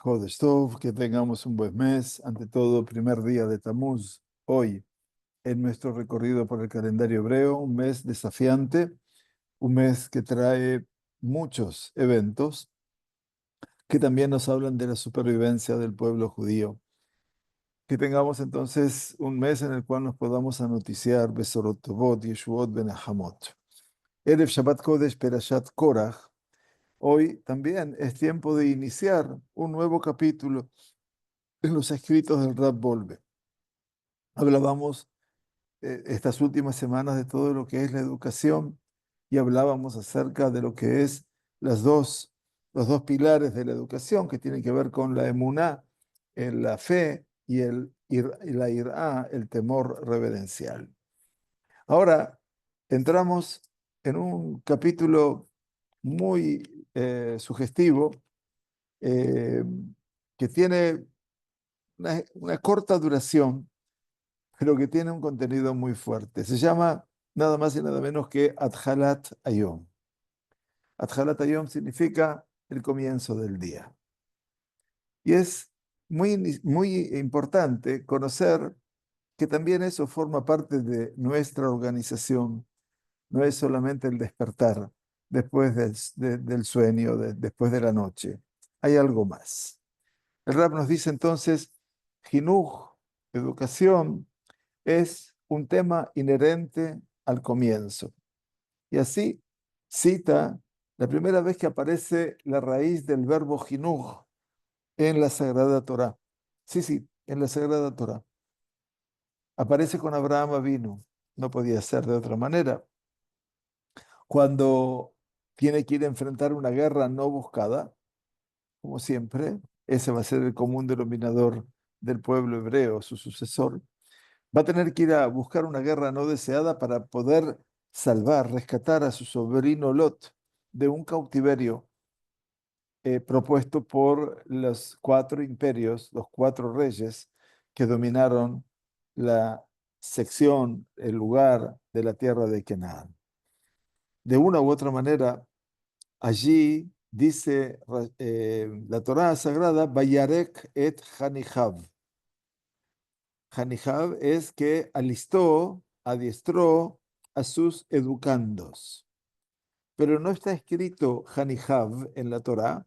Jodesh Tov, que tengamos un buen mes. Ante todo, primer día de Tamuz, hoy, en nuestro recorrido por el calendario hebreo, un mes desafiante, un mes que trae muchos eventos que también nos hablan de la supervivencia del pueblo judío. Que tengamos entonces un mes en el cual nos podamos anoticiar Besorot Tovot, Yeshuot Ben Hamot. Erev Shabbat Kodesh Perashat Korach. Hoy también es tiempo de iniciar un nuevo capítulo en los escritos del Rab Wolbe. Hablábamos estas últimas semanas de todo lo que es la educación y hablábamos acerca de lo que es los dos pilares de la educación que tienen que ver con la emuná, la fe y la irá, el temor reverencial. Ahora entramos en un capítulo muy sugestivo eh, que tiene una corta duración, pero que tiene un contenido muy fuerte. Se llama nada más y nada menos que Athalat Ayom. Athalat Ayom significa el comienzo del día. Y es muy importante conocer que también eso forma parte de nuestra organización. No es solamente el despertar después del sueño, después de la noche. Hay algo más. El Rab nos dice entonces, Jinuj, educación, es un tema inherente al comienzo. Y así cita la primera vez que aparece la raíz del verbo jinuj en la Sagrada Torá. Sí, en la Sagrada Torá. Aparece con Abraham Avinu. No podía ser de otra manera. Cuando tiene que ir a enfrentar una guerra no buscada, como siempre, ese va a ser el común denominador del pueblo hebreo, su sucesor. Va a tener que ir a buscar una guerra no deseada para poder salvar, rescatar a su sobrino Lot de un cautiverio propuesto por los cuatro imperios, los cuatro reyes que dominaron la sección, el lugar de la tierra de Canaán. De una u otra manera, allí dice la Torá sagrada, Vayarek et Hanihav. Hanihav es que alistó, adiestró a sus educandos. Pero no está escrito Hanihav en la Torá,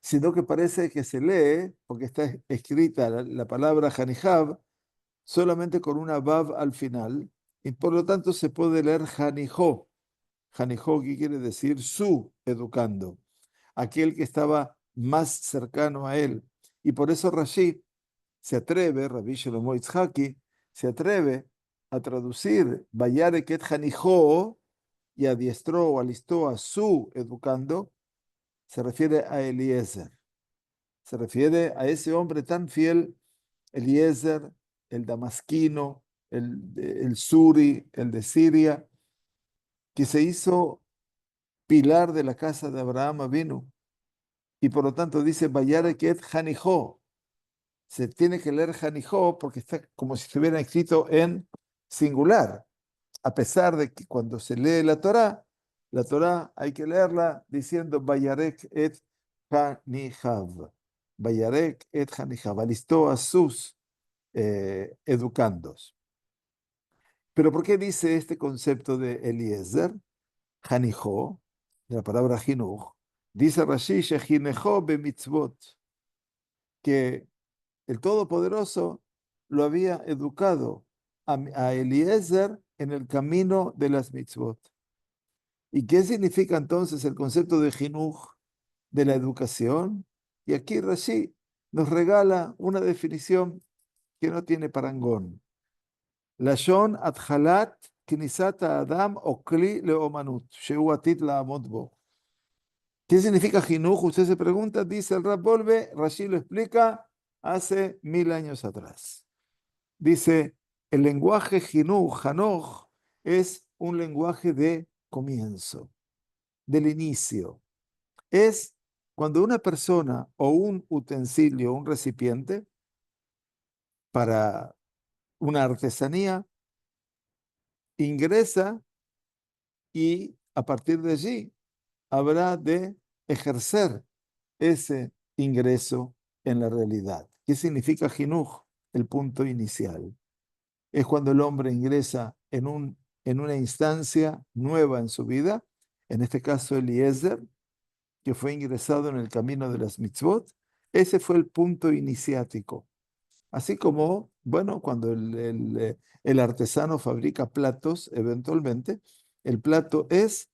sino que parece que se lee, porque está escrita la palabra Hanihav solamente con una Vav al final, y por lo tanto se puede leer Hanijó. Hanijó, ¿qué quiere decir? Su educando, aquel que estaba más cercano a él. Y por eso Rashi se atreve, Rabbi Shlomo Itzhaki, se atreve a traducir Vayarek et Hanijó y adiestró o alistó a su educando, se refiere a Eliezer. Se refiere a ese hombre tan fiel, Eliezer, el damasquino, el suri, el de Siria, que se hizo pilar de la casa de Abraham Avinu. Y por lo tanto dice, Vayarek et Hanijó. Se tiene que leer Hanijó porque está como si estuviera escrito en singular, a pesar de que cuando se lee la Torá hay que leerla diciendo Vayarek et Hanihav. Vayarek et Hanihav. Alistó a sus educandos. Pero ¿por qué dice este concepto de Eliezer? Hanijó, de la palabra Jinuj, dice Rashi, Shejinejó bemitzvot, que el Todopoderoso lo había educado a Eliezer en el camino de las mitzvot. ¿Y qué significa entonces el concepto de Jinuj, de la educación? Y aquí Rashi nos regala una definición que no tiene parangón. Lashon athalat knisat adam o kli leomanut, sheu atit la'amod bo. ¿Qué significa Jinuj? Usted se pregunta, dice el Rab Wolbe, Rashi lo explica hace 1000 años atrás. Dice, el lenguaje Jinuj, Hanoj, es un lenguaje de comienzo, del inicio. Es cuando una persona o un utensilio, un recipiente para una artesanía ingresa y a partir de allí habrá de ejercer ese ingreso en la realidad. ¿Qué significa Jinuj? El punto inicial. Es cuando el hombre ingresa en una instancia nueva en su vida, en este caso Eliezer, que fue ingresado en el camino de las mitzvot. Ese fue el punto iniciático. Así como, bueno, cuando el artesano fabrica platos, eventualmente, el plato es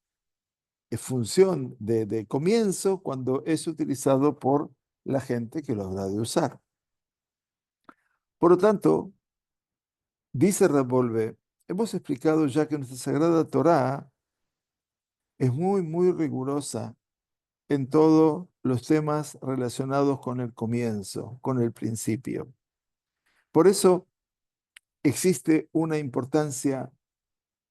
función de comienzo cuando es utilizado por la gente que lo habrá de usar. Por lo tanto, dice Rabolve, hemos explicado ya que nuestra Sagrada Torá es muy, muy rigurosa en todos los temas relacionados con el comienzo, con el principio. Por eso existe una importancia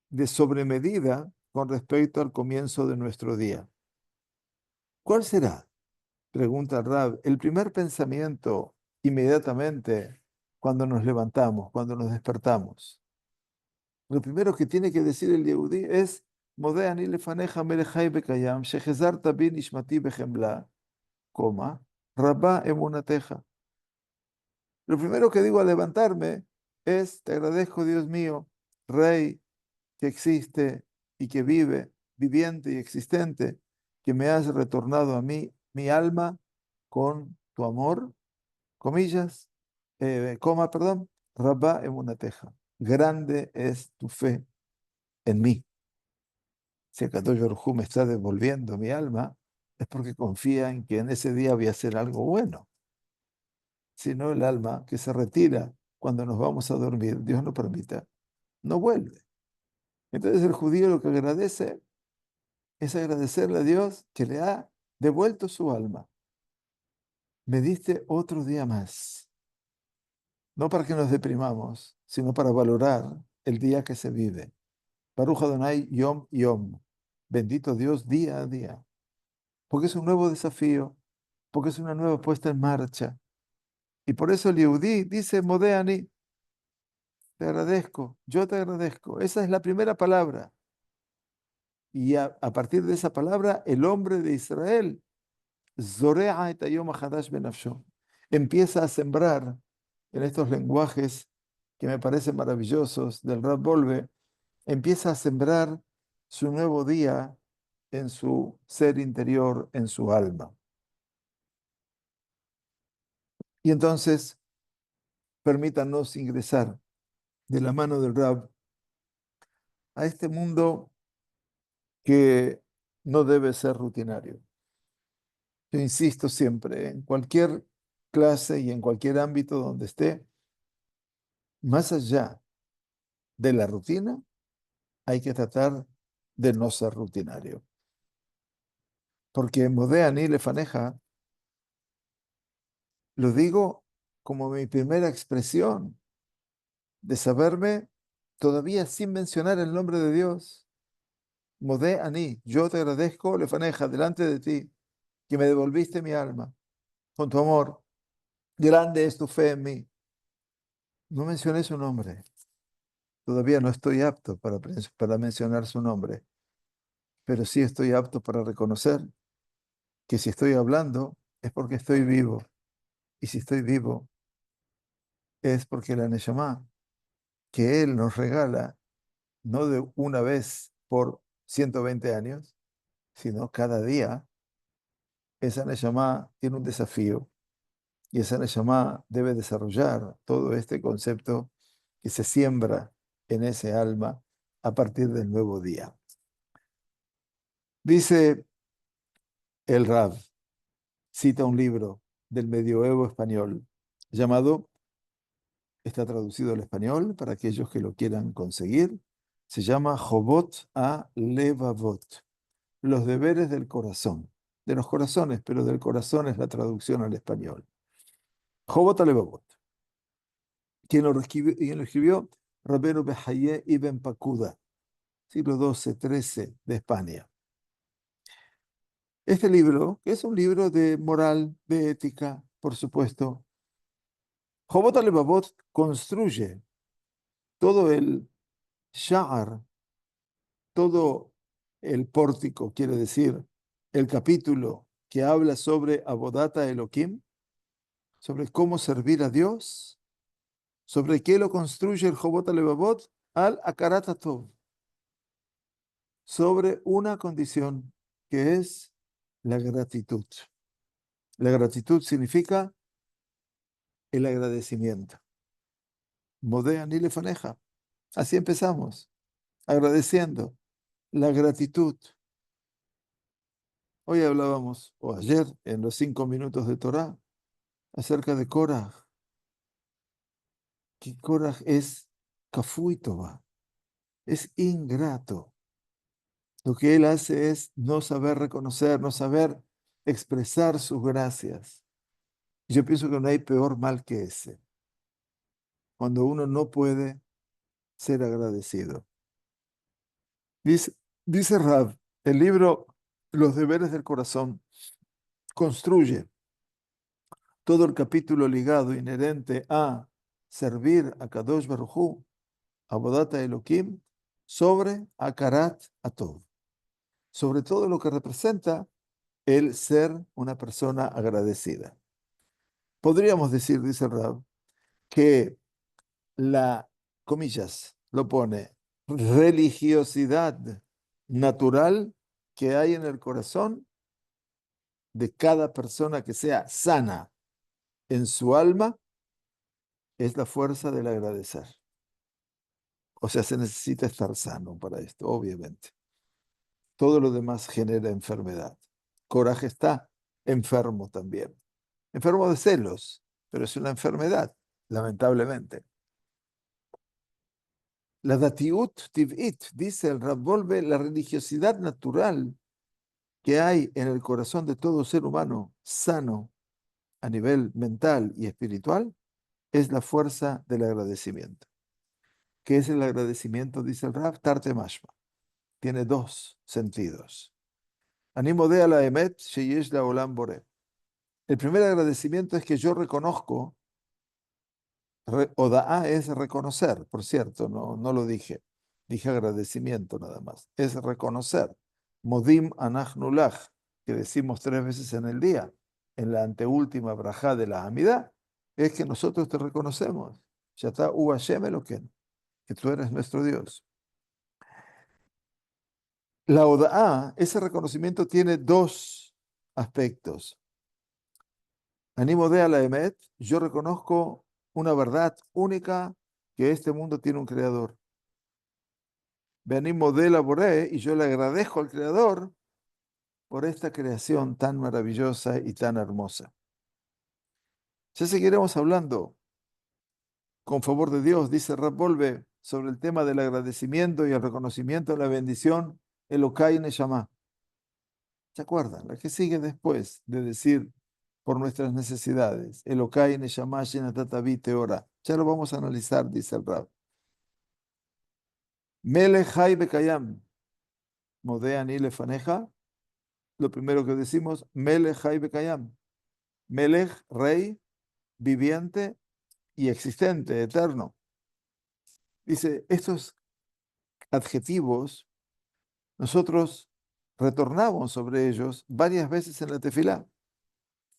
de sobremedida con respecto al comienzo de nuestro día. ¿Cuál será? Pregunta Rab. El primer pensamiento inmediatamente cuando nos levantamos, cuando nos despertamos. Lo primero que tiene que decir el Yehudí es Modé ani lefaneja melechai bekayam, shechezarta bi nishmati bechemla, coma, rabá emunateja. Lo primero que digo al levantarme es, te agradezco, Dios mío, Rey que existe y que vive, viviente y existente, que me has retornado a mí, mi alma, con tu amor, comillas, coma, perdón, Rabá emunateja. Grande es tu fe en mí. Si Akadosh Baruj Hu me está devolviendo mi alma, es porque confía en que en ese día voy a hacer algo bueno. Si no, el alma que se retira cuando nos vamos a dormir, Dios no permita, no vuelve. Entonces el judío lo que agradece es agradecerle a Dios que le ha devuelto su alma. Me diste otro día más, no para que nos deprimamos, sino para valorar el día que se vive. Baruch Adonai Yom Yom. Bendito Dios día a día. Porque es un nuevo desafío, porque es una nueva puesta en marcha. Y por eso el Yehudí dice, Modeani, te agradezco, yo te agradezco. Esa es la primera palabra. Y a partir de esa palabra, el hombre de Israel, Zorea et hayom hadash benafsho, empieza a sembrar en estos lenguajes que me parecen maravillosos del Rab Volve, empieza a sembrar su nuevo día en su ser interior, en su alma. Y entonces, permítanos ingresar de la mano del Rab a este mundo que no debe ser rutinario. Yo insisto siempre, en cualquier clase y en cualquier ámbito donde esté, más allá de la rutina, hay que tratar de no ser rutinario. Porque Modeani Lefaneja, lo digo como mi primera expresión de saberme todavía sin mencionar el nombre de Dios. Modeani, yo te agradezco Lefaneja delante de ti, que me devolviste mi alma con tu amor. Grande es tu fe en mí. No mencioné su nombre. Todavía no estoy apto para mencionar su nombre, pero sí estoy apto para reconocer que si estoy hablando es porque estoy vivo. Y si estoy vivo es porque la Neshama que Él nos regala, no de una vez por 120 años, sino cada día, esa Neshama tiene un desafío y esa Neshama debe desarrollar todo este concepto que se siembra en ese alma a partir del nuevo día. Dice el Rav, cita un libro del medioevo español llamado, está traducido al español para aquellos que lo quieran conseguir, se llama Jobot a Levavot, los deberes del corazón, de los corazones, pero del corazón es la traducción al español. Jobot a Levavot, quien lo escribió Rabbeinu Behaye ibn Pacuda, siglo XII-XIII de España. Este libro, que es un libro de moral, de ética, por supuesto, Jobot al-Levavot construye todo el sha'ar, todo el pórtico, quiere decir, el capítulo que habla sobre Abodata Elohim, sobre cómo servir a Dios, sobre qué lo construye el Jobot Alevavot al Akarat Tov, sobre una condición que es la gratitud. La gratitud significa el agradecimiento. Modea ni lefaneja. Así empezamos, agradeciendo la gratitud. Hoy hablábamos, o ayer, en los 5 minutos de Torah, acerca de Korah, que Korah es kafui tova, es ingrato. Lo que él hace es no saber reconocer, no saber expresar sus gracias. Yo pienso que no hay peor mal que ese, cuando uno no puede ser agradecido. Dice, dice Rav, el libro Los deberes del corazón construye todo el capítulo ligado, inherente a servir a Kadosh Baruj Hu, Abodata Elohim, sobre Akarat Atov, sobre todo lo que representa el ser una persona agradecida. Podríamos decir, dice el Rab, que la, comillas, lo pone, religiosidad natural que hay en el corazón de cada persona que sea sana en su alma es la fuerza del agradecer. O sea, se necesita estar sano para esto, obviamente. Todo lo demás genera enfermedad. Coraje está enfermo también. Enfermo de celos, pero es una enfermedad, lamentablemente. La datiut tiv'it, dice el Rab Wolbe, la religiosidad natural que hay en el corazón de todo ser humano sano a nivel mental y espiritual, es la fuerza del agradecimiento. ¿Qué es el agradecimiento? Dice el Rab, tarte mashma. Tiene dos sentidos. Animo de la emet sheyesh la olam boré. El primer agradecimiento es que yo reconozco, oda'a es reconocer, por cierto, no lo dije, dije agradecimiento nada más, es reconocer. Modim anachnu lach, que decimos 3 veces en el día, en la anteúltima brajá de la Amidá, es que nosotros te reconocemos. Yata u Hashem Eloken, que tú eres nuestro Dios. La oda'a, ese reconocimiento tiene dos aspectos. Animo de a la emet, yo reconozco una verdad única, que este mundo tiene un creador. Venimos de la Boré y yo le agradezco al creador por esta creación tan maravillosa y tan hermosa. Ya seguiremos hablando, con favor de Dios, dice Rab Volve, sobre el tema del agradecimiento y el reconocimiento de la bendición Elokai Neshama. ¿Se acuerdan? La que sigue después de decir por nuestras necesidades. Elokai Neshama Shenatatavi Teora. Ya lo vamos a analizar, dice el Rab. Melech Hay Bekayam. Modeani Lefaneja. Lo primero que decimos, Melech Hay Bekayam. Melech, rey, viviente y existente, eterno. Dice, estos adjetivos, nosotros retornamos sobre ellos varias veces en la tefilá.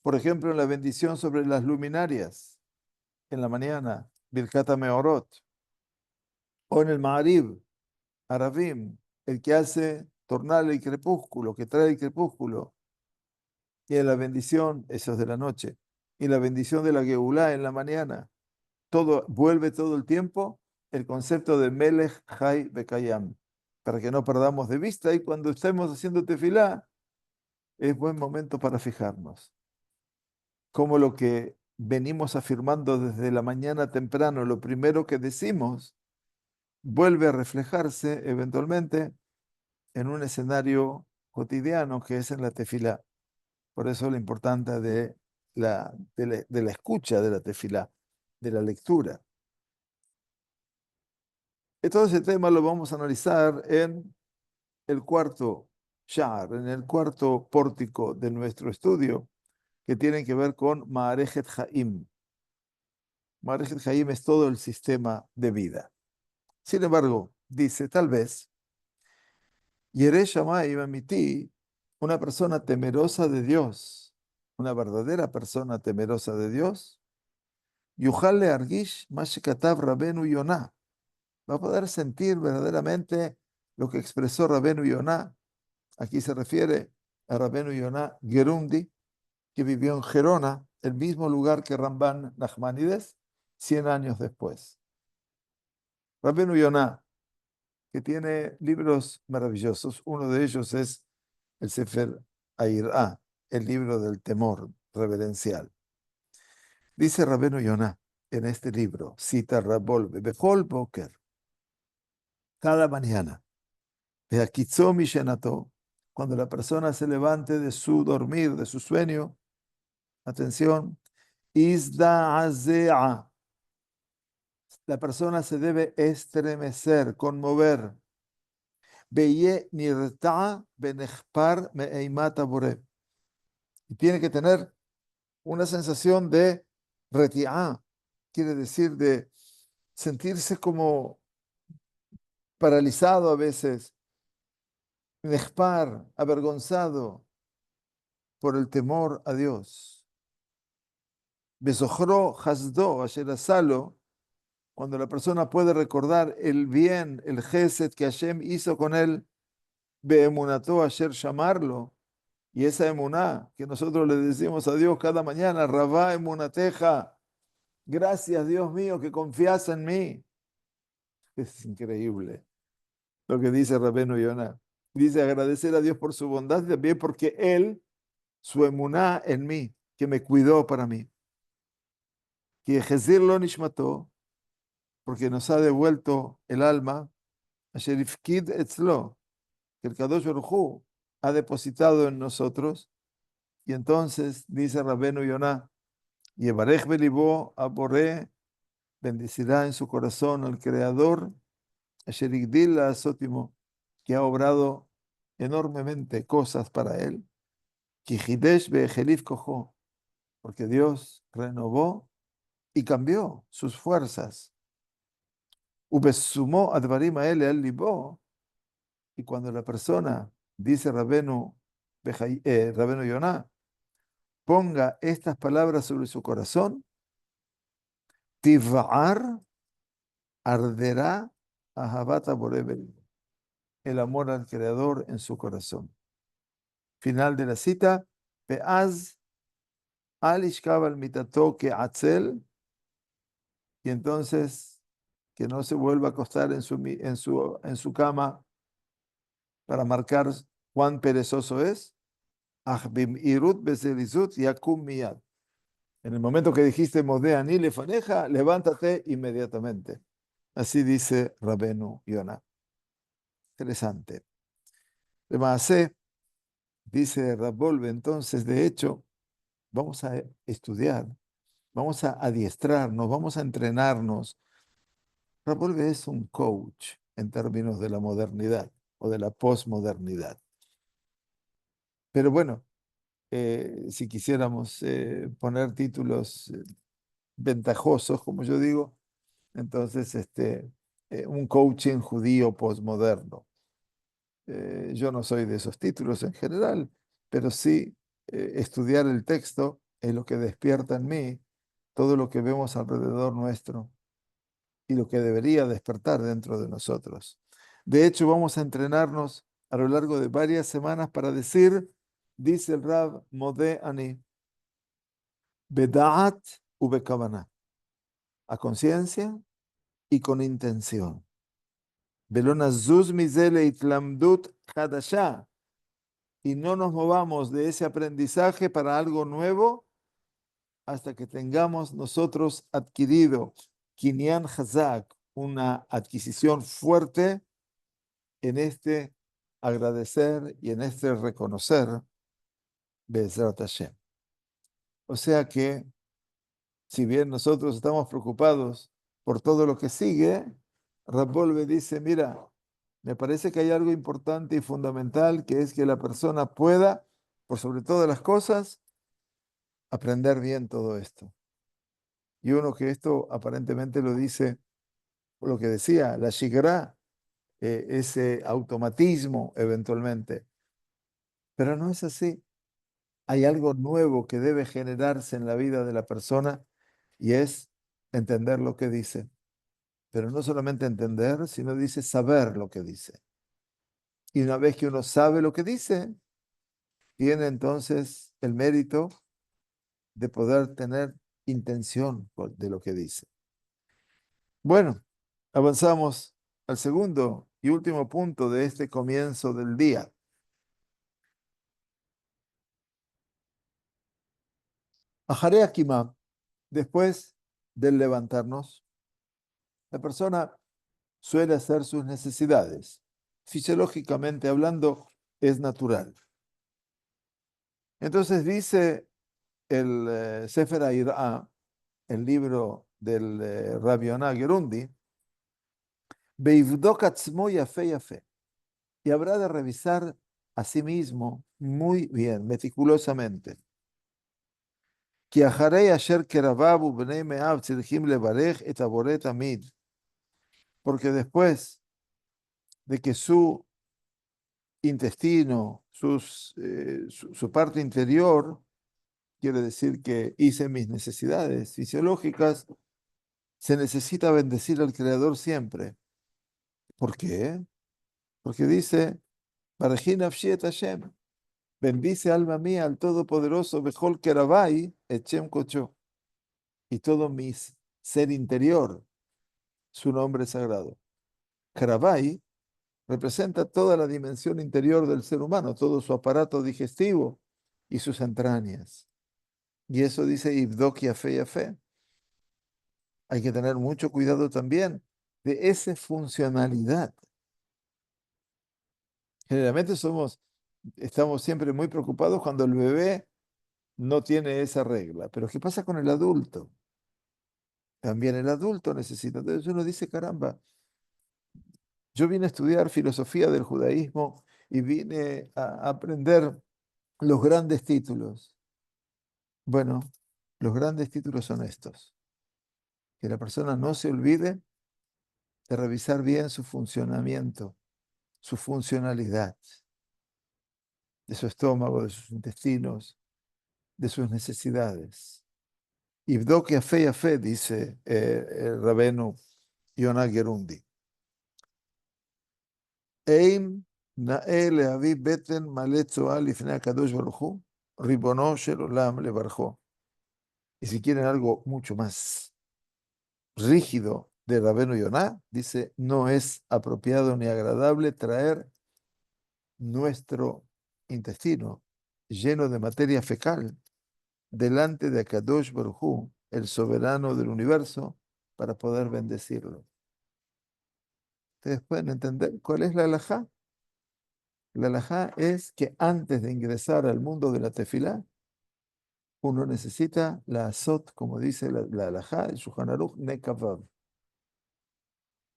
Por ejemplo, en la bendición sobre las luminarias, en la mañana, Birkat Meorot, o en el Ma'arib, Arabim, el que hace tornar el crepúsculo, que trae el crepúsculo, y en la bendición, eso es de la noche, y la bendición de la Geulá en la mañana. Todo vuelve todo el tiempo el concepto de Melech Hay Bekayam, para que no perdamos de vista, y cuando estemos haciendo tefilá, es buen momento para fijarnos. Como lo que venimos afirmando desde la mañana temprano, lo primero que decimos, vuelve a reflejarse eventualmente en un escenario cotidiano que es en la tefilá. Por eso la importancia de la escucha de la tefilá, de la lectura. Todo ese tema lo vamos a analizar en el cuarto sha'ar, en el cuarto pórtico de nuestro estudio, que tiene que ver con Ma'arejet Ha'im. Ma'arejet Ha'im es todo el sistema de vida. Sin embargo, dice, tal vez, Yereh Shamayim Amiti, una persona temerosa de Dios, una verdadera persona temerosa de Dios, Yuhal lehargish ma shekatav Rabenu Yonah, va a poder sentir verdaderamente lo que expresó Rabenu Yonah. Aquí se refiere a Rabenu Yonah Gerundi, que vivió en Gerona, el mismo lugar que Ramban Nachmanides, 100 años después. Rabenu Yonah, que tiene libros maravillosos, uno de ellos es el Sefer Ayirá, el libro del temor reverencial. Dice Rabenu Yonah en este libro, cita Rabolve, Bechol Boker, cada mañana, Beakitzo Mishenato, cuando la persona se levante de su dormir, de su sueño, atención, Izda'azea, la persona se debe estremecer, conmover, Beye nirta'a benechpar me'eimata bore, y tiene que tener una sensación de reti'a, quiere decir de sentirse como paralizado a veces, nechpar, avergonzado por el temor a Dios. Besochro hasdo asher asalo, cuando la persona puede recordar el bien, el gesed que Hashem hizo con él, beemunato asher llamarlo, y esa emuná que nosotros le decimos a Dios cada mañana, Rabá emunateja, gracias Dios mío que confías en mí. Es increíble lo que dice Rabenu Yonah. Dice agradecer a Dios por su bondad y también porque Él, su emuná en mí, que me cuidó para mí. Que Ejezir lo nishmató, porque nos ha devuelto el alma, asher ifkid etzlo, que el Kadosh Baruj Hu ha depositado en nosotros. Y entonces dice Rabenu Yonah, Yevarech belibó a Boré, bendecirá en su corazón al Creador, asher igdil la sótimo, que ha obrado enormemente cosas para él, que Hidesh be'ejelif kojo, porque Dios renovó y cambió sus fuerzas. Ubesumó advarim aele al libó, y cuando la persona, dice Rabenu Yonah, ponga estas palabras sobre su corazón, Tiv'ar arderá ahavata borevel, el amor al Creador en su corazón. Final de la cita, Be'az al ishkab al mitato que atzel, y entonces que no se vuelva a acostar en su cama para marcar cuán perezoso es. Ach bim'irut bezelizut yakum miyad. En el momento que dijiste Modeani lefaneja, levántate inmediatamente. Así dice Rabenu Yonah. Interesante. De Maaseh, dice Rabolve, entonces, de hecho, vamos a estudiar, vamos a adiestrarnos, vamos a entrenarnos. Rabolve es un coach en términos de la modernidad o de la posmodernidad. Pero bueno, si quisiéramos poner títulos ventajosos, como yo digo, entonces un coaching judío posmoderno. Yo no soy de esos títulos en general, pero sí estudiar el texto es lo que despierta en mí todo lo que vemos alrededor nuestro y lo que debería despertar dentro de nosotros. De hecho, vamos a entrenarnos a lo largo de varias semanas para decir, dice el Rab Modé Ani, Bedaat ubekavana, a conciencia y con intención. Velona zuz mizele itlamdut hadashah, y no nos movamos de ese aprendizaje para algo nuevo hasta que tengamos nosotros adquirido Kinyan Hazak, una adquisición fuerte en este agradecer y en este reconocer Be'ezrat Hashem. O sea que, si bien nosotros estamos preocupados por todo lo que sigue, Rabolve dice, mira, me parece que hay algo importante y fundamental, que es que la persona pueda, por sobre todas las cosas, aprender bien todo esto. Y uno que esto aparentemente lo dice, por lo que decía, la shigra, ese automatismo eventualmente. Pero no es así. hay algo nuevo que debe generarse en la vida de la persona y es entender lo que dice. Pero no solamente entender, sino dice saber lo que dice. Y una vez que uno sabe lo que dice, tiene entonces el mérito de poder tener intención de lo que dice. Bueno, avanzamos al segundo y último punto de este comienzo del día. Ajaré Akimá, después del levantarnos, la persona suele hacer sus necesidades. Fisiológicamente hablando, es natural. Entonces dice el Sefer HaYirah, el libro del Rabbi Yonah Gerundi, Beivdok atzmo yafe yafe, y habrá de revisar a sí mismo muy bien, meticulosamente. Ki acharei asher keravav ubnei me'av tzrichim levarech et haboré tamid, porque después de que su intestino, su parte interior, quiere decir que hice mis necesidades fisiológicas, se necesita bendecir al Creador siempre. ¿Por qué? Porque dice, Bareji nafshi et Hashem, bendice alma mía al Todopoderoso, Bechol Kerabai, Echem Kocho, y todo mi ser interior, su nombre sagrado. Kerabai representa toda la dimensión interior del ser humano, todo su aparato digestivo y sus entrañas. Y eso dice Ibdok Yafe Yafe. Hay que tener mucho cuidado también de esa funcionalidad. Generalmente estamos siempre muy preocupados cuando el bebé no tiene esa regla. Pero ¿qué pasa con el adulto? También el adulto necesita. Entonces uno dice, caramba, yo vine a estudiar filosofía del judaísmo y vine a aprender los grandes títulos. Bueno, los grandes títulos son estos. Que la persona no se olvide de revisar bien su funcionamiento, su funcionalidad, de su estómago, de sus intestinos, de sus necesidades. Ibdok yafe yafe, dice el rabeno Yonah Gerundi. Eim na'e lehavi beten male tzoa lifnei HaKadosh Baruch Hu, ribono shel olam lebarjo. Y si quieren algo mucho más rígido de rabeno Yonah, dice, no es apropiado ni agradable traer nuestro intestino lleno de materia fecal delante de Akadosh Baruj Hu, el soberano del universo, para poder bendecirlo. Ustedes pueden entender cuál es la halajá. La halajá es que antes de ingresar al mundo de la tefilá, uno necesita la azot, como dice la halajá, el Shulchan Aruch Nekavav.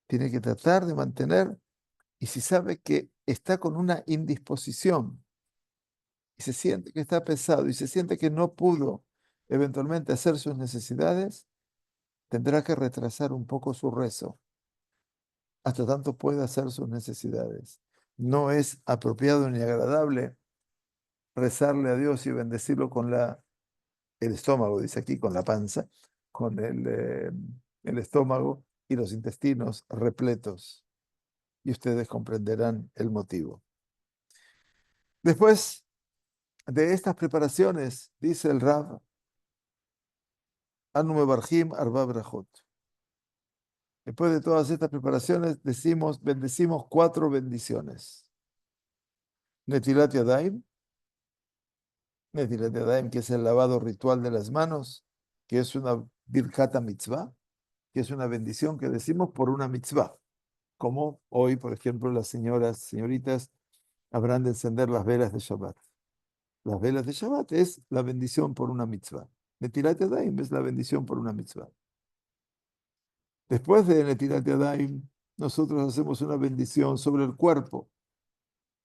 Tiene que tratar de mantener, y si sabe que está con una indisposición, y se siente que está pesado, y se siente que no pudo eventualmente hacer sus necesidades, tendrá que retrasar un poco su rezo hasta tanto pueda hacer sus necesidades. No es apropiado ni agradable rezarle a Dios y bendecirlo con el estómago, dice aquí, con la panza, con el estómago y los intestinos repletos. Y ustedes comprenderán el motivo. Después de estas preparaciones, dice el Rav, Anu mebarjim arba brachot. Después de todas estas preparaciones, bendecimos 4 bendiciones. Netilat Yadayim, Netilat Yadayim, que es el lavado ritual de las manos, que es una birkata mitzvah, que es una bendición que decimos por una mitzvah. Como hoy, por ejemplo, las señoritas, habrán de encender las velas de Shabbat. Las velas de Shabbat es la bendición por una mitzvah. Netilat Yadayim es la bendición por una mitzvah. Después de Netilat Yadayim, nosotros hacemos una bendición sobre el cuerpo.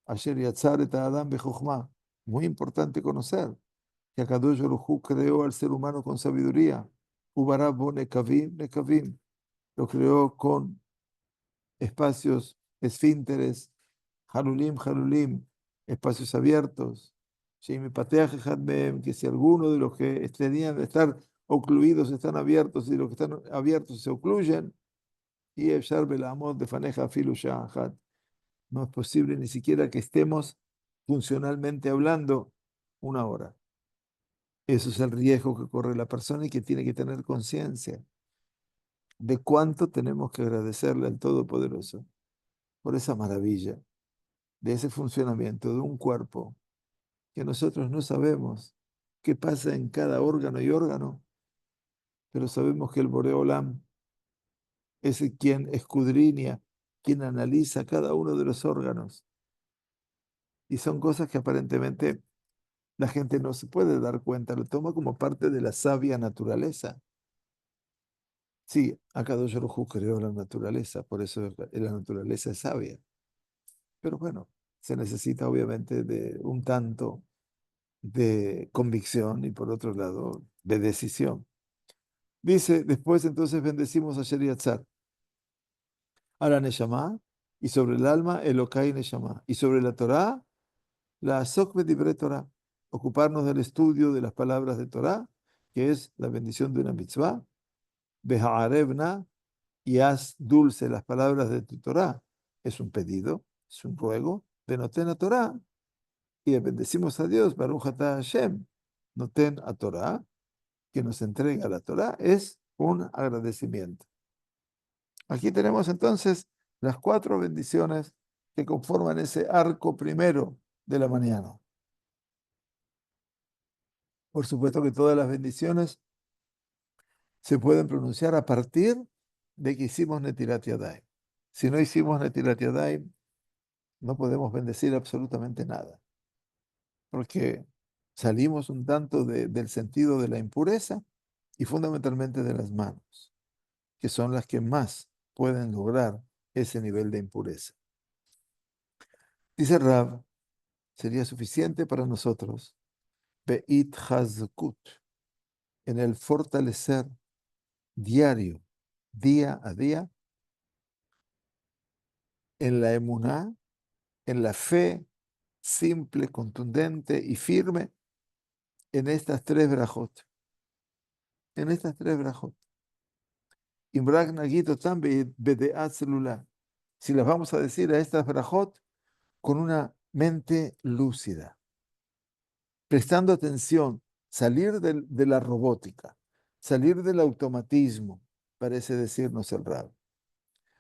Asher Yatzar et Adam bechokhmah. Muy importante conocer que Akadosh Baruj Hu creó al ser humano con sabiduría. Ubará bo nekavim, nekavim. Lo creó con espacios, esfínteres, halulim, halulim, espacios abiertos, que si alguno de los que tenían de estar ocluidos están abiertos y los que están abiertos se ocluyen, y Efshar Belamot de Faneja Filu Shahat. No es posible ni siquiera que estemos funcionalmente hablando una hora. Eso es el riesgo que corre la persona y que tiene que tener conciencia de cuánto tenemos que agradecerle al Todopoderoso por esa maravilla, de ese funcionamiento de un cuerpo que nosotros no sabemos qué pasa en cada órgano y órgano, pero sabemos que el Boreolam es el quien escudriña, quien analiza cada uno de los órganos. Y son cosas que aparentemente la gente no se puede dar cuenta, lo toma como parte de la sabia naturaleza. Sí, Akadosh Baruj Hu creó la naturaleza, por eso la naturaleza es sabia. Pero bueno, se necesita obviamente de un tanto de convicción y por otro lado de decisión. Dice, después entonces bendecimos a Sheriatzar, a la Neshama, y sobre el alma, Elokai Neshama, y sobre la Torah, la Asok B'divrei Torah, ocuparnos del estudio de las palabras de Torah, que es la bendición de una mitzvah, Beha'arevna, y haz dulce las palabras de tu Torah, es un pedido, es un ruego, de Noten a Torah, y bendecimos a Dios, Baruch Atah Hashem, Noten a Torah, que nos entrega la Torah, es un agradecimiento. Aquí tenemos entonces las 4 bendiciones que conforman ese arco primero de la mañana. Por supuesto que todas las bendiciones se pueden pronunciar a partir de que hicimos Netilat Yadayim. Si no hicimos Netilat Yadayim, no podemos bendecir absolutamente nada, porque salimos un tanto del sentido de la impureza y fundamentalmente de las manos, que son las que más pueden lograr ese nivel de impureza. Dice Rav, sería suficiente para nosotros, Beit Hazkut, en el fortalecer diario, día a día, en la emuná, en la fe simple, contundente y firme, en estas 3 brajot. En estas 3 brajot. Imbrak Nagito también bedeat celular. Si las vamos a decir a estas brajot con una mente lúcida, prestando atención, salir de la robótica, salir del automatismo, parece decirnos el Rab.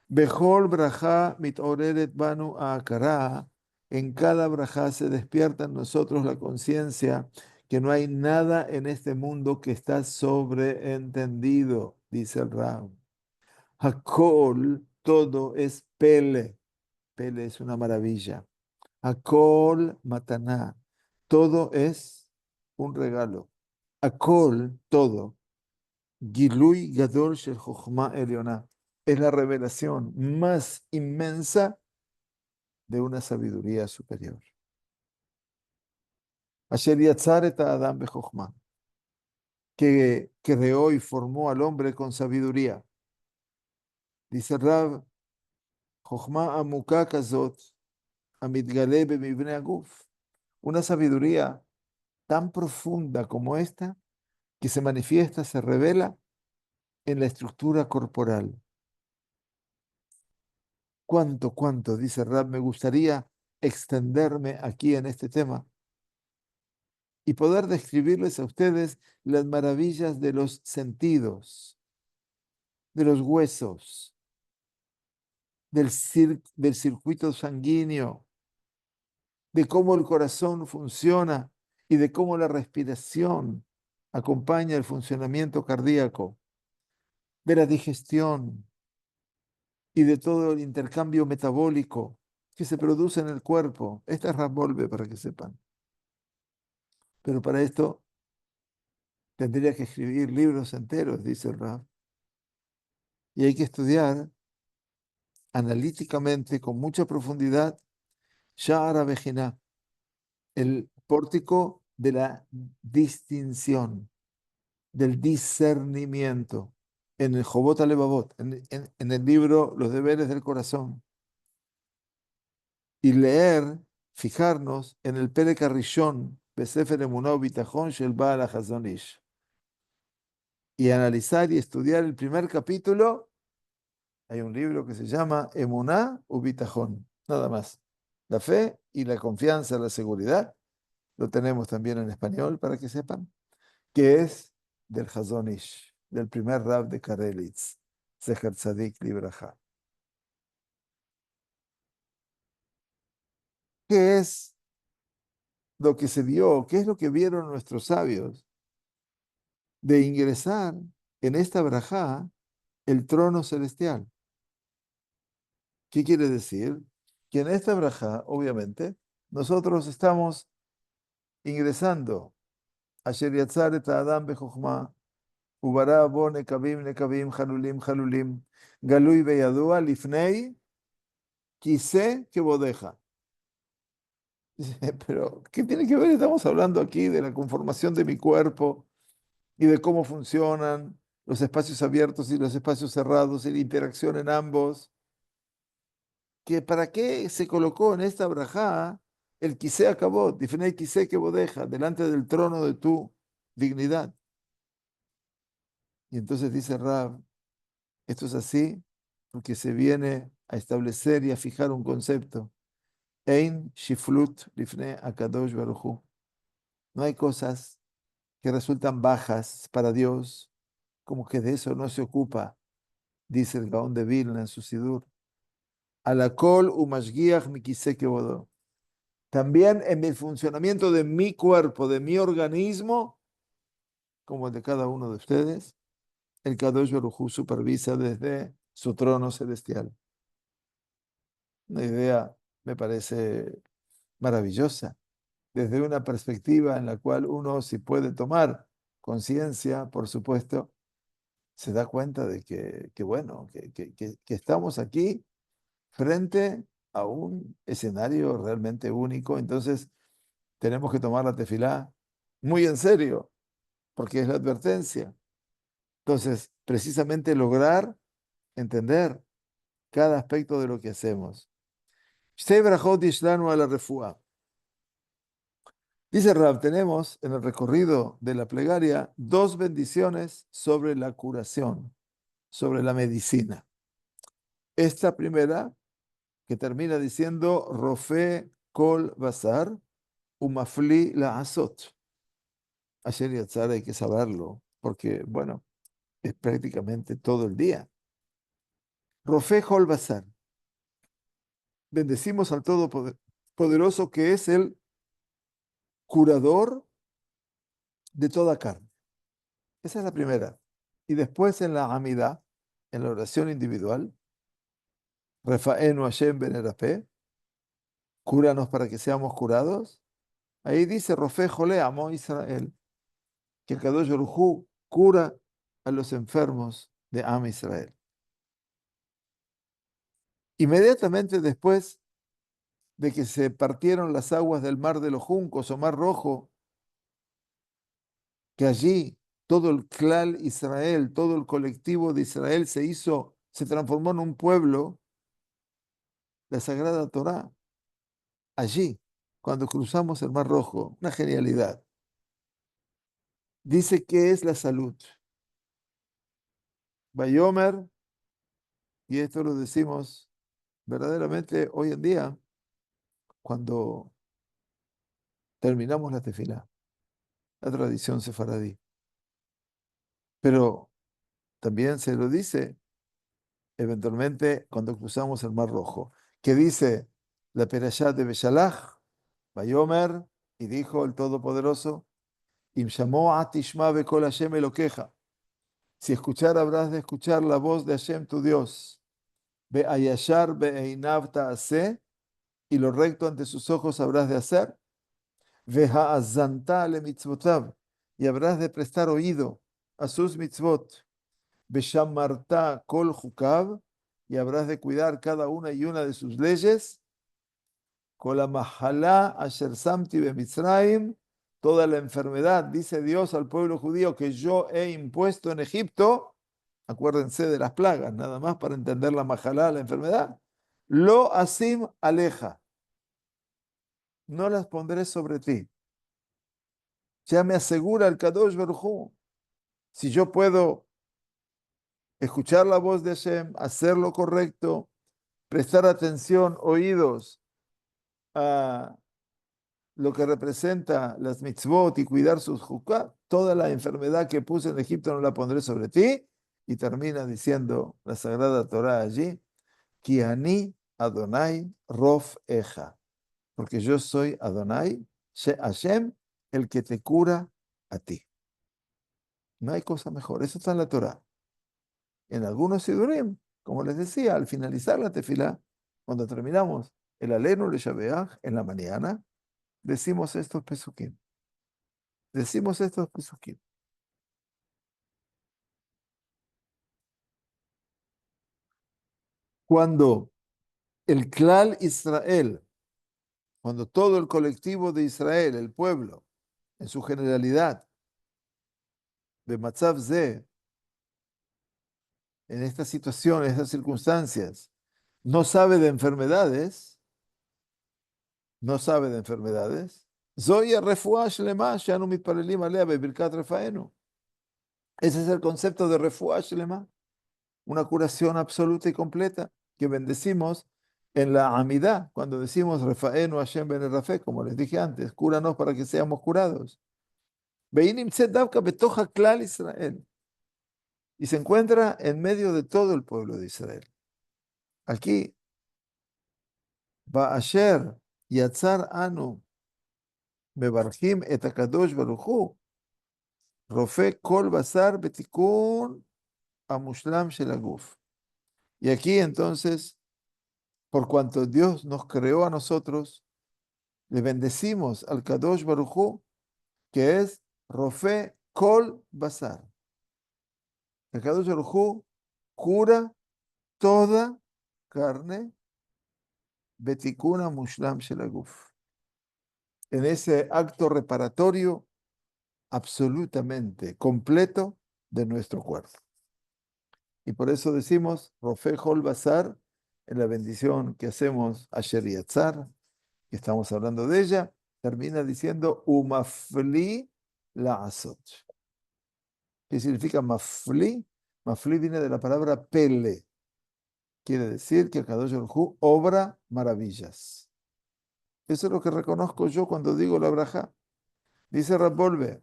Bejol braja mitoreret banu akara. En cada braja se despierta en nosotros la conciencia que no hay nada en este mundo que está sobreentendido, dice el Rab. Hakol, todo es pele. Pele es una maravilla. Hakol mataná, todo es un regalo. Hakol, todo. Gilui gadol shel chokhmah elyoná, es la revelación más inmensa de una sabiduría superior. Asher yatzar et Adam bechokhmah, que creó y formó al hombre con sabiduría. Dice Rab, chokhmah amuká kazot, amitgaleh bemivnei aguf, una sabiduría tan profunda como esta, que se manifiesta, se revela en la estructura corporal. Cuánto, dice Rab, me gustaría extenderme aquí en este tema y poder describirles a ustedes las maravillas de los sentidos, de los huesos, del circuito sanguíneo, de cómo el corazón funciona y de cómo la respiración acompaña el funcionamiento cardíaco, de la digestión y de todo el intercambio metabólico que se produce en el cuerpo. Esta es Rambolve, para que sepan. Pero para esto tendría que escribir libros enteros, dice el Rab. Y hay que estudiar analíticamente, con mucha profundidad, Sha'ara Bejiná, el pórtico de la distinción, del discernimiento, en el Jobot Alevavot, en el libro Los deberes del corazón. Y leer, fijarnos en el Perek Rishon בספר אמונה וביטחון של בעל החזון איש. Y analizar y estudiar el primer capítulo, hay un libro que se llama Emuná u Bitajón, nada más. La fe y la confianza, la seguridad, lo tenemos también en español para que sepan, que es del Hazon Ish, del primer rab de Karelitz, Zecher Tzadik Libraja. ¿Qué es lo que se vio? ¿Qué es lo que vieron nuestros sabios de ingresar en esta brajá el trono celestial? ¿Qué quiere decir? Que en esta brajá, obviamente, nosotros estamos ingresando a Asher Yatzar et Adam bechokma, Ubará bo nekavim nekavim, halulim halulim, galui beyadua lifnei, quise que bodeja. Pero, ¿qué tiene que ver? Estamos hablando aquí de la conformación de mi cuerpo y de cómo funcionan los espacios abiertos y los espacios cerrados y la interacción en ambos. Que para qué se colocó en esta brajá el quise acabó, difnei quise que bodeja, delante del trono de tu dignidad. Y entonces dice Rab, esto es así porque se viene a establecer y a fijar un concepto. Ein shiflut lifnei akadosh baruj hu. No hay cosas que resultan bajas para Dios, como que de eso no se ocupa, dice el Gaón de Vilna en su Sidur. Alakol umashgiach mi quise que bodó. También en el funcionamiento de mi cuerpo, de mi organismo, como el de cada uno de ustedes, el Kadosh Baruj Hu supervisa desde su trono celestial. Una idea, me parece maravillosa, desde una perspectiva en la cual uno, si puede tomar conciencia, por supuesto, se da cuenta de que estamos aquí frente a un escenario realmente único. Entonces, tenemos que tomar la tefilá muy en serio, porque es la advertencia. Entonces, precisamente lograr entender cada aspecto de lo que hacemos. Shtei brachot yishlanu ala refuá. Dice Rab, tenemos en el recorrido de la plegaria dos bendiciones sobre la curación, sobre la medicina. Esta primera, que termina diciendo, Rofe kol basar, umafli la asot. Ayer Yatzar hay que saberlo, porque, bueno, es prácticamente todo el día. Rofe kol basar. Bendecimos al Todopoderoso que es el curador de toda carne. Esa es la primera. Y después en la Amida, en la oración individual, Refaenu Hashem ben Erapé, cúranos para que seamos curados. Ahí dice Rofe Jole Amo Israel, que el Kadosh Baruj Hu cura a los enfermos de Am Israel. Inmediatamente después de que se partieron las aguas del mar de los juncos o mar rojo, que allí todo el clan Israel, todo el colectivo de Israel se transformó en un pueblo, la Sagrada Torá, allí, cuando cruzamos el Mar Rojo, una genialidad. Dice que es la salud. Bayomer, y esto lo decimos verdaderamente hoy en día, cuando terminamos la tefilá, la tradición sefaradí. Pero también se lo dice eventualmente cuando cruzamos el Mar Rojo, que dice la perashá de Beshalach, Bayomer, y dijo el Todopoderoso, Im shamó atishma bekol Hashem elokeja. Si escuchar, habrás de escuchar la voz de Hashem tu Dios. Ve ayashar be'einav ta'aseh, y lo recto ante sus ojos habrás de hacer. Ve ha'azanta le mitzvotav, y habrás de prestar oído a sus mitzvot. Ve shamarta kol jukav, y habrás de cuidar cada una y una de sus leyes. Kol ha'mahalá asher samti be'mitzrayim, toda la enfermedad, dice Dios al pueblo judío, que yo he impuesto en Egipto. Acuérdense de las plagas, nada más para entender la majalá, la enfermedad. Lo asim aleja, no las pondré sobre ti. Ya me asegura el Kadosh Baruj Hu, si yo puedo escuchar la voz de Hashem, hacer lo correcto, prestar atención, oídos a lo que representa las mitzvot y cuidar sus jukah, toda la enfermedad que puse en Egipto no la pondré sobre ti. Y termina diciendo la Sagrada Torah allí, Ki ani Adonai Rof Eja, porque yo soy Adonai, Hashem, el que te cura a ti. No hay cosa mejor, eso está en la Torah. En algunos sidurim, como les decía, al finalizar la tefilá, cuando terminamos el Alenu le Shabeach en la mañana, decimos estos pesukim. Decimos estos pesukim. Cuando el Klal Israel, cuando todo el colectivo de Israel, el pueblo, en su generalidad, de Matzav Ze, en esta situación, en estas circunstancias, no sabe de enfermedades, no sabe de enfermedades, Zoya refuah shlema, shanu mitpalelim alea bebirkat refaenu. Ese es el concepto de refuah shlema, una curación absoluta y completa que bendecimos en la Amidá, cuando decimos Refaenu Hashem ben Rafe, como les dije antes, cúranos para que seamos curados. Veinim tzedavka betoja klal Israel. Y se encuentra en medio de todo el pueblo de Israel. Aquí, Ba'asher yatzar anu mebarjim et akadosh baruchu, rofe kol basar betikun amushlam shel aguf. Y aquí entonces, por cuanto Dios nos creó a nosotros, le bendecimos al Kadosh Baruj Hu, que es Rofe Kol Basar. El Kadosh Baruj Hu cura toda carne, Betikuna Mushlam Shelaguf. En ese acto reparatorio absolutamente completo de nuestro cuerpo. Y por eso decimos Rofe Kol Basar en la bendición que hacemos a Yatzar, que estamos hablando de ella, termina diciendo Umafli la Asot. ¿Qué significa mafli? Mafli viene de la palabra pele. Quiere decir que Kadosh Baruj Hu obra maravillas. Eso es lo que reconozco yo cuando digo la braja. Dice Rabbolbe,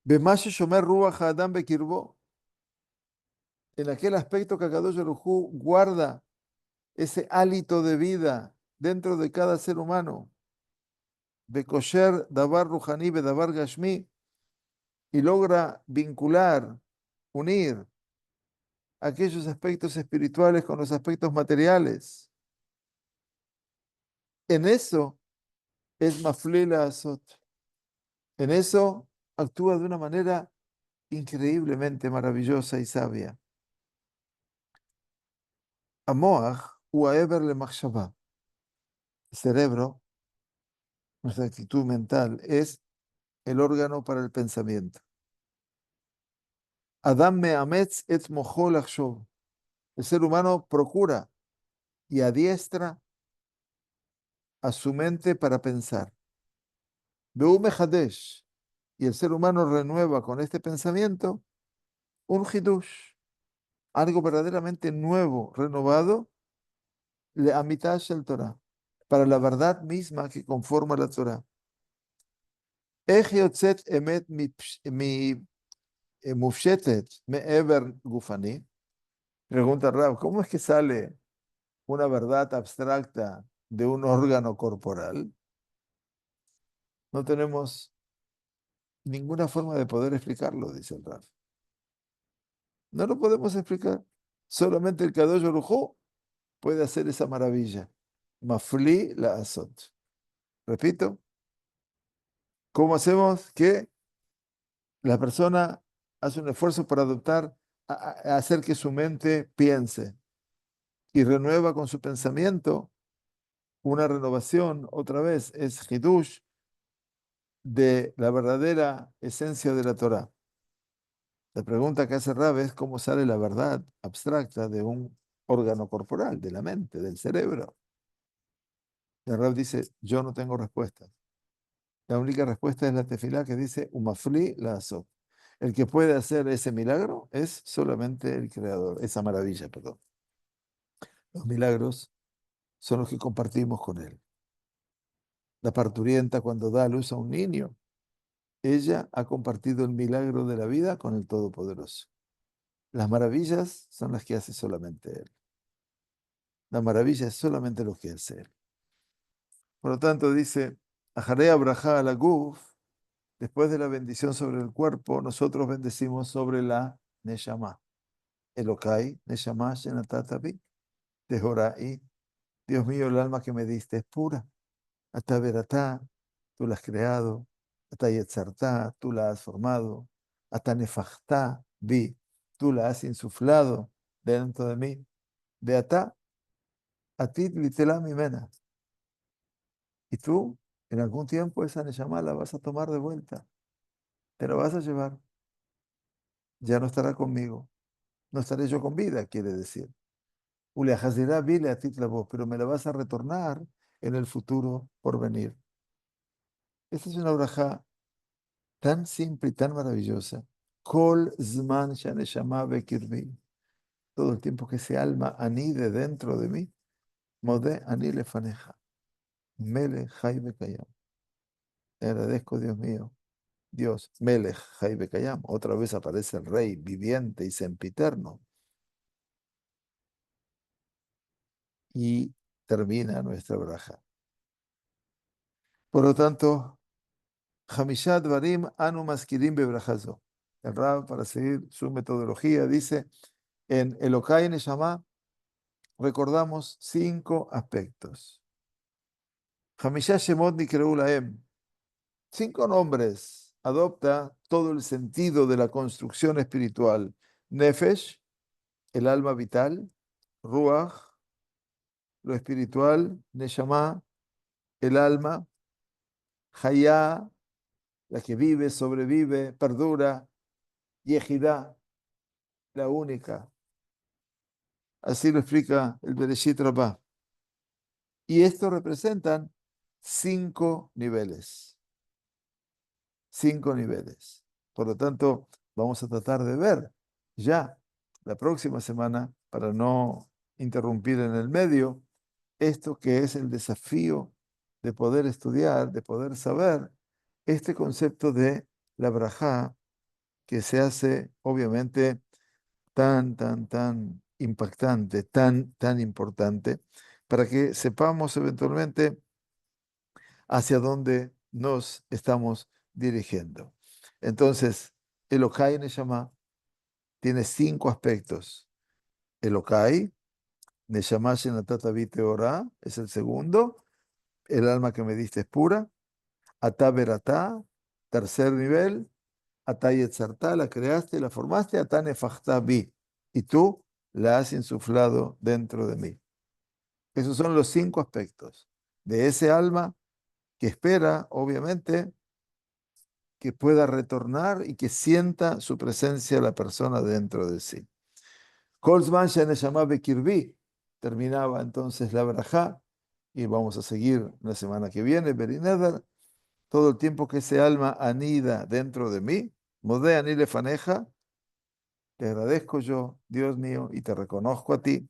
Bemash shomer ruach adam bekirbo, en aquel aspecto que Kadosh Baruj Hu guarda ese hálito de vida dentro de cada ser humano, bekosher davar ruhani bedavar gashmi, y logra vincular, unir aquellos aspectos espirituales con los aspectos materiales. En eso es Maflela Azot. En eso actúa de una manera increíblemente maravillosa y sabia. Amoach uaeber le machshava. El cerebro, nuestra actitud mental, es el órgano para el pensamiento. Adam me'ametz et mojo lachshov. El ser humano procura y adiestra a su mente para pensar. Ve'u mechadesh. Y el ser humano renueva con este pensamiento un hidush, algo verdaderamente nuevo, renovado, le amitash el Torah, para la verdad misma que conforma la Torah. Ech yotzet emet mufshetet me'ever gufani. Pregunta Rab, ¿cómo es que sale una verdad abstracta de un órgano corporal? No tenemos ninguna forma de poder explicarlo, dice el Rab. No lo podemos explicar. Solamente el Kadosh Baruj Hu puede hacer esa maravilla. Mafli la azot. Repito, ¿cómo hacemos que la persona hace un esfuerzo para adoptar, a hacer que su mente piense y renueva con su pensamiento una renovación, otra vez, es Hidush de la verdadera esencia de la Torah? La pregunta que hace Rab es cómo sale la verdad abstracta de un órgano corporal, de la mente, del cerebro. Y Rab dice, yo no tengo respuesta. La única respuesta es la tefilá que dice, Umafli la azot. El que puede hacer ese milagro es solamente el Creador, esa maravilla, perdón. Los milagros son los que compartimos con Él. La parturienta cuando da a luz a un niño, ella ha compartido el milagro de la vida con el Todopoderoso. Las maravillas son las que hace solamente Él. La maravilla es solamente lo que hace Él. Por lo tanto, dice, Ajaré Abraha la Guf, después de la bendición sobre el cuerpo, nosotros bendecimos sobre la Neshama. Elokai, Neshama, Shenatatabi, Tehorai. Dios mío, el alma que me diste es pura. Ata Beratá, tú la has creado. Ata Yetzartá, tú la has formado. Ata Nefachtá, vi, tú la has insuflado dentro de mí. Beatá, Atit Litela Mimena. Y tú, en algún tiempo, esa Neshama la vas a tomar de vuelta. Te la vas a llevar. Ya no estará conmigo. No estaré yo con vida, quiere decir. Uleajazirá vile a ti la voz, pero me la vas a retornar en el futuro por venir. Esta es una braja tan simple y tan maravillosa. Kol zman shaneshama bekirbi. Todo el tiempo que ese alma anide dentro de mí, modé ani lefaneja. Mele jai bekayam. Te agradezco, Dios mío. Dios, Melech jai bekayam. Otra vez aparece el rey viviente y sempiterno. Y termina nuestra braja. Por lo tanto, Hamishat Varim Anu Maskirim Bebrajazo. El Rab, para seguir su metodología, dice: en Elokai Neshama recordamos 5 aspectos. Hamishah Shemot Nikreu Lahem. 5 nombres. Adopta todo el sentido de la construcción espiritual. Nefesh, el alma vital. Ruach, lo espiritual. Neshama, el alma. Hayá, la que vive, sobrevive, perdura. Yehidá, la única. Así lo explica el Bereshit Rabbah. Y esto representan 5 niveles. 5 niveles. Por lo tanto, vamos a tratar de ver ya la próxima semana, para no interrumpir en el medio, esto que es el desafío de poder estudiar, de poder saber este concepto de la brajá, que se hace obviamente tan impactante, tan importante, para que sepamos eventualmente hacia dónde nos estamos dirigiendo. Entonces, Elokai Neshama tiene 5 aspectos. Elokai, Neshama Shenatata Teorá, es el segundo. El alma que me diste es pura. Atá Beratá, tercer nivel. Atá Yetzartá, la creaste, la formaste. Atá Nefachtá Bi, y tú la has insuflado dentro de mí. Esos son los 5 aspectos de ese alma que espera, obviamente, que pueda retornar y que sienta su presencia la persona dentro de sí. Kolzman Shaneshama Bekirbi, terminaba entonces la brajá, y vamos a seguir la semana que viene, Berineder, todo el tiempo que ese alma anida dentro de mí, Modé Anile Faneja, te agradezco yo, Dios mío, y te reconozco a ti,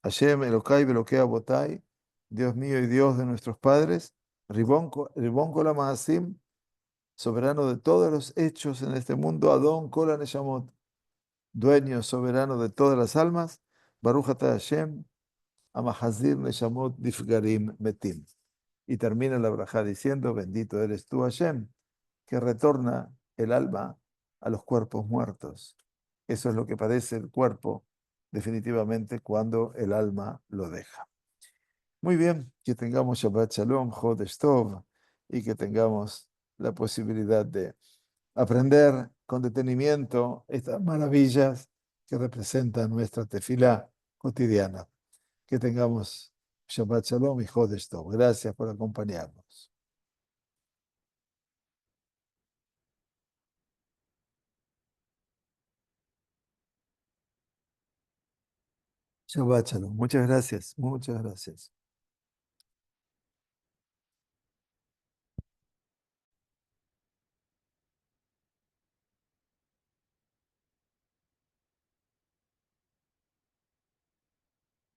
Hashem Elokai Belokea Botai, Dios mío y Dios de nuestros padres, Ribón Kola Maasim, soberano de todos los hechos en este mundo, Adón Kola Neshamot, dueño soberano de todas las almas, Baruch Ata Hashem, Amahazir Neshamot Difgarim Metim. Y termina la braja diciendo: bendito eres tú, Hashem, que retorna el alma a los cuerpos muertos. Eso es lo que padece el cuerpo definitivamente cuando el alma lo deja. Muy bien, que tengamos Shabbat Shalom, Chodesh Tov, y que tengamos la posibilidad de aprender con detenimiento estas maravillas que representan nuestra tefila cotidiana. Que tengamos Shabbat Shalom y Chodesh Tov. Gracias por acompañarnos. Shabbat Shalom. Muchas gracias. Muchas gracias.